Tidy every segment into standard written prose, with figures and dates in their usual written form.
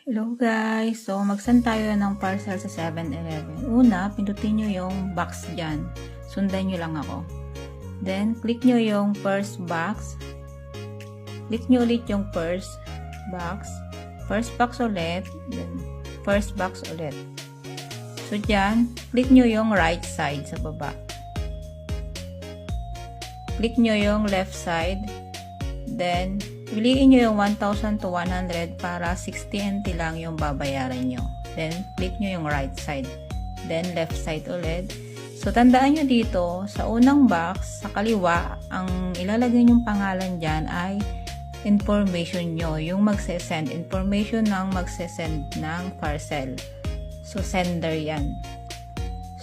Hello guys! So, mag-send tayo ng parcel sa 7-Eleven. Una, pindutin nyo yung box dyan. Sundan nyo lang ako. Then, click nyo yung first box. Click nyo ulit yung first box. First box ulit. Then, first box ulit. So, dyan, click nyo yung right side sa baba. Click nyo yung left side. Then, piliin nyo yung 1,000 to 100 para 60 NT lang yung babayaran nyo. Then, click nyo yung right side. Then, left side ulit. So, tandaan nyo dito, sa unang box, sa kaliwa, ang ilalagay nyong pangalan dyan ay information nyo. Yung magse-send. Information ng magse-send ng parcel. So, sender yan.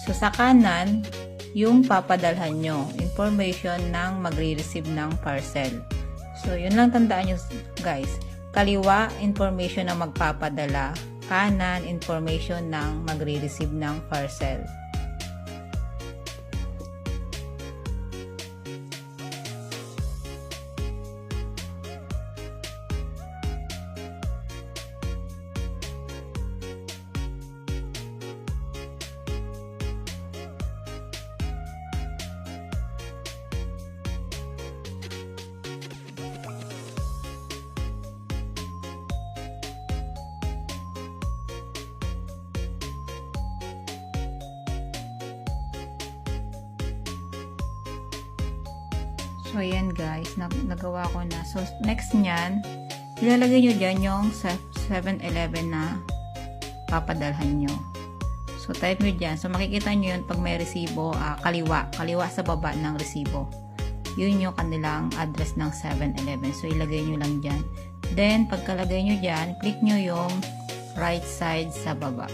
So, sa kanan, yung papadalhan nyo. Information ng magre-receive ng parcel. So, yun lang tandaan nyo guys. Kaliwa, information ng magpapadala. Kanan, information ng magre-receive ng parcel. So, ayan guys, nagawa ko na. So, next nyan, ilalagay nyo dyan yung 7-Eleven na papadalhan nyo. So, type nyo dyan. So, makikita nyo yun pag may resibo, kaliwa sa baba ng resibo. Yun yung kanilang address ng 7-Eleven. So, ilagay nyo lang dyan. Then, pagkalagay nyo dyan, click nyo yung right side sa baba.